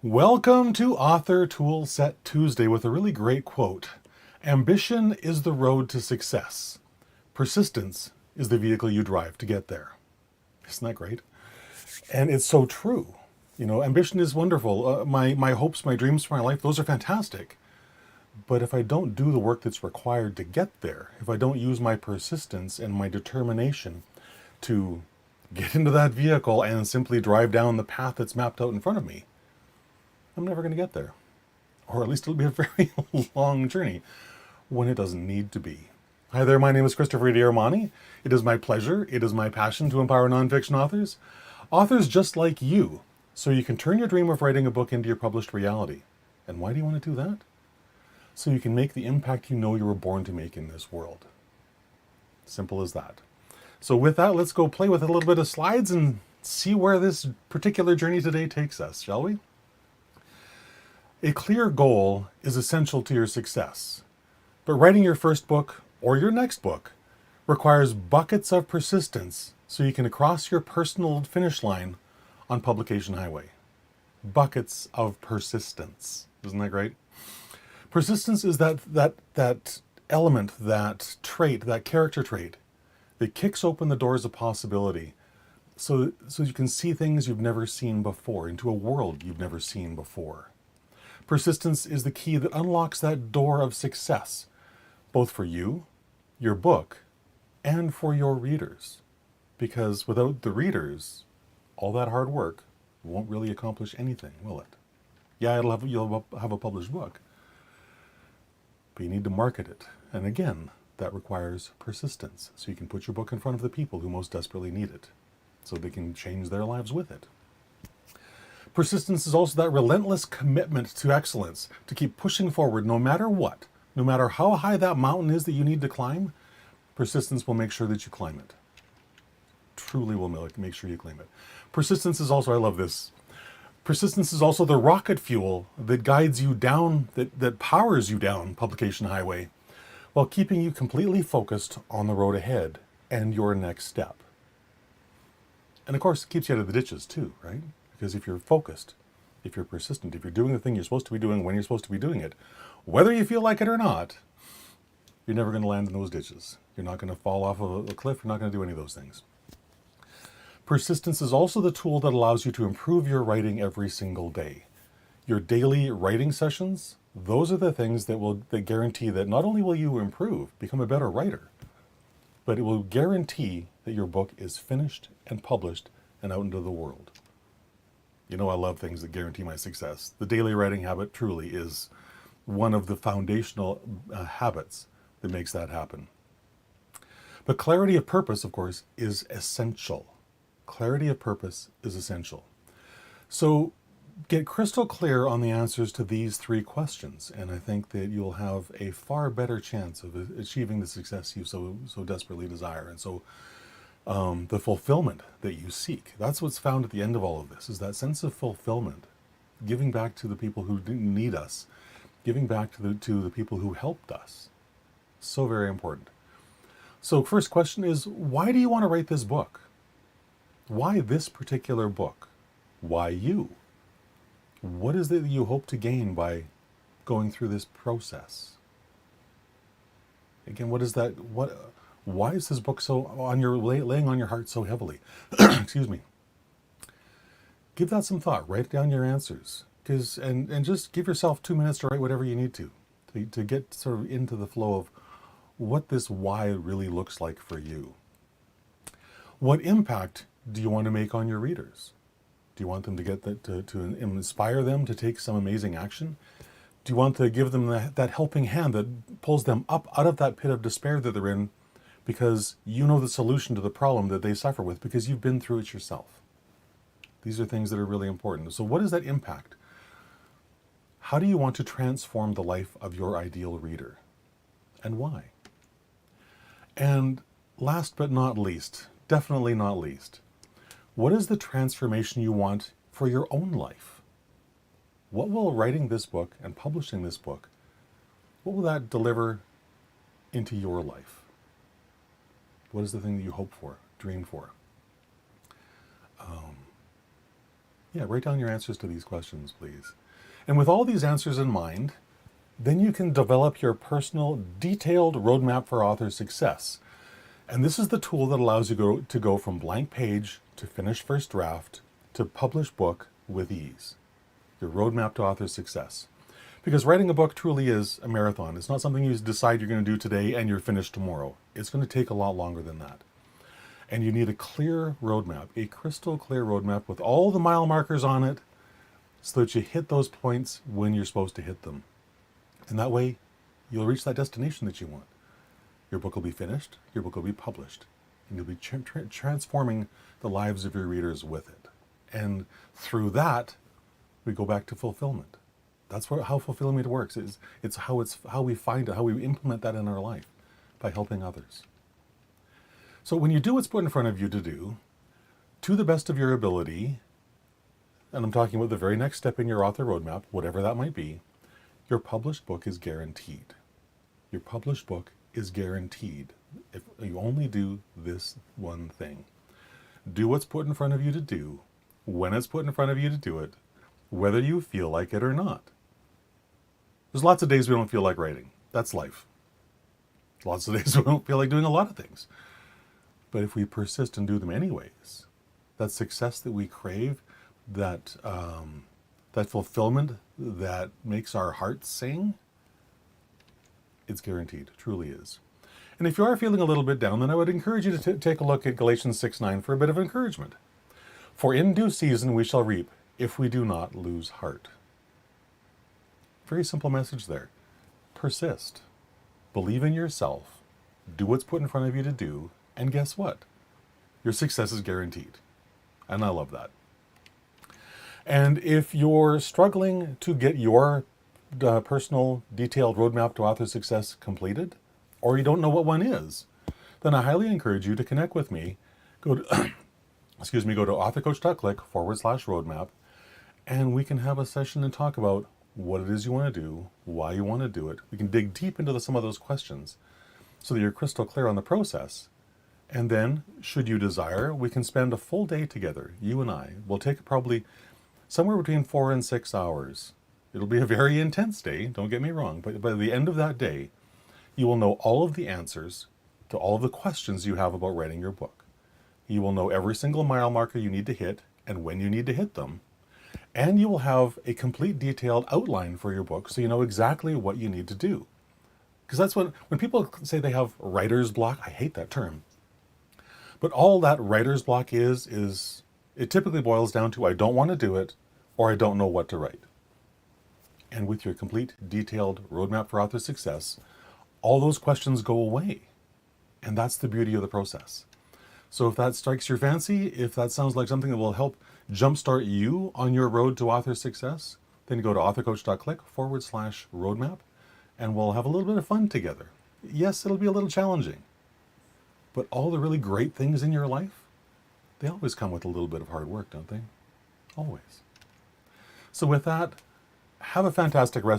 Welcome to Author Toolset Tuesday with a really great quote. Ambition is the road to success. Persistence is the vehicle you drive to get there. Isn't that great? And it's so true. You know, ambition is wonderful. My hopes, my dreams for my life, those are fantastic. But if I don't do the work that's required to get there, if I don't use my persistence and my determination to get into that vehicle and simply drive down the path that's mapped out in front of me, I'm never going to get there. Or at least it'll be a very long journey when it doesn't need to be. Hi there, my name is Christopher Diarmani. It is my pleasure, it is my passion to empower nonfiction authors. Authors just like you, so you can turn your dream of writing a book into your published reality. And why do you want to do that? So you can make the impact you know you were born to make in this world. Simple as that. So with that, let's go play with a little bit of slides and see where this particular journey today takes us, shall we? A clear goal is essential to your success, but writing your first book or your next book requires buckets of persistence so you can cross your personal finish line on Publication Highway. Buckets of persistence. Isn't that great? Persistence is that element, that trait, that character trait that kicks open the doors of possibility so you can see things you've never seen before, into a world you've never seen before. Persistence is the key that unlocks that door of success, both for you, your book, and for your readers. Because without the readers, all that hard work won't really accomplish anything, will it? Yeah, you'll have a published book, but you need to market it. And again, that requires persistence, so you can put your book in front of the people who most desperately need it, so they can change their lives with it. Persistence is also that relentless commitment to excellence, to keep pushing forward no matter what, no matter how high that mountain is that you need to climb. Persistence will make sure that you climb it. Truly will make sure you climb it. Persistence is also, I love this, persistence is also the rocket fuel that guides you down, that powers you down Publication Highway, while keeping you completely focused on the road ahead and your next step. And of course, it keeps you out of the ditches too, right? Because if you're focused, if you're persistent, if you're doing the thing you're supposed to be doing when you're supposed to be doing it, whether you feel like it or not, you're never going to land in those ditches. You're not going to fall off of a cliff. You're not going to do any of those things. Persistence is also the tool that allows you to improve your writing every single day. Your daily writing sessions, those are the things that guarantee that not only will you improve, become a better writer, but it will guarantee that your book is finished and published and out into the world. You know, I love things that guarantee my success. The daily writing habit truly is one of the foundational habits that makes that happen. But clarity of purpose, of course, is essential. Clarity of purpose is essential. So get crystal clear on the answers to these three questions, and I think that you'll have a far better chance of achieving the success you so desperately desire. And so the fulfillment that you seek, that's what's found at the end of all of this, is that sense of fulfillment, giving back to the people who need us, giving back to the people who helped us. So very important. So first question is, why do you want to write this book? Why this particular book? Why you? What is it that you hope to gain by going through this process? Again, why is this book so laying on your heart so heavily? Excuse me. Give that some thought. Write down your answers, and just give yourself 2 minutes to write whatever you need to get sort of into the flow of what this why really looks like for you. What impact do you want to make on your readers? Do you want them to get that to inspire them to take some amazing action? Do you want to give them that helping hand that pulls them up out of that pit of despair that they're in, because you know the solution to the problem that they suffer with, because you've been through it yourself? These are things that are really important. So what is that impact? How do you want to transform the life of your ideal reader? And why? And last but not least, definitely not least, what is the transformation you want for your own life? What will writing this book and publishing this book, what will that deliver into your life? What is the thing that you hope for, dream for? Yeah, write down your answers to these questions, please. And with all these answers in mind, then you can develop your personal, detailed roadmap for author success. And this is the tool that allows you to go from blank page to finished first draft to published book with ease. Your roadmap to author success. Because writing a book truly is a marathon. It's not something you decide you're going to do today and you're finished tomorrow. It's going to take a lot longer than that. And you need a clear roadmap, a crystal clear roadmap with all the mile markers on it so that you hit those points when you're supposed to hit them. And that way, you'll reach that destination that you want. Your book will be finished, your book will be published, and you'll be transforming the lives of your readers with it. And through that, we go back to fulfillment. That's how fulfillment works. It's how we find it, how we implement that in our life, by helping others. So when you do what's put in front of you to do, to the best of your ability, and I'm talking about the very next step in your author roadmap, whatever that might be, your published book is guaranteed. Your published book is guaranteed if you only do this one thing. Do what's put in front of you to do, when it's put in front of you to do it, whether you feel like it or not. There's lots of days we don't feel like writing. That's life. Lots of days we don't feel like doing a lot of things. But if we persist and do them anyways, that success that we crave, that fulfillment that makes our hearts sing, it's guaranteed, truly is. And if you are feeling a little bit down, then I would encourage you to take a look at Galatians 6:9 for a bit of encouragement. For in due season we shall reap, if we do not lose heart. Very simple message there. Persist. Believe in yourself. Do what's put in front of you to do. And guess what? Your success is guaranteed. And I love that. And if you're struggling to get your personal detailed roadmap to author success completed, or you don't know what one is, then I highly encourage you to connect with me. Go to, go to authorcoach.click/roadmap, and we can have a session and talk about what it is you want to do, why you want to do it. We can dig deep into some of those questions so that you're crystal clear on the process. And then, should you desire, we can spend a full day together, you and I. We'll take probably somewhere between 4 and 6 hours. It'll be a very intense day, don't get me wrong, but by the end of that day, you will know all of the answers to all of the questions you have about writing your book. You will know every single mile marker you need to hit and when you need to hit them. And you will have a complete detailed outline for your book so you know exactly what you need to do. Because that's when people say they have writer's block, I hate that term. But all that writer's block is it typically boils down to I don't want to do it or I don't know what to write. And with your complete detailed roadmap for author success, all those questions go away. And that's the beauty of the process. So if that strikes your fancy, if that sounds like something that will help jumpstart you on your road to author success, then go to authorcoach.click/roadmap and we'll have a little bit of fun together. Yes, it'll be a little challenging. But all the really great things in your life, they always come with a little bit of hard work, don't they? Always. So with that, have a fantastic rest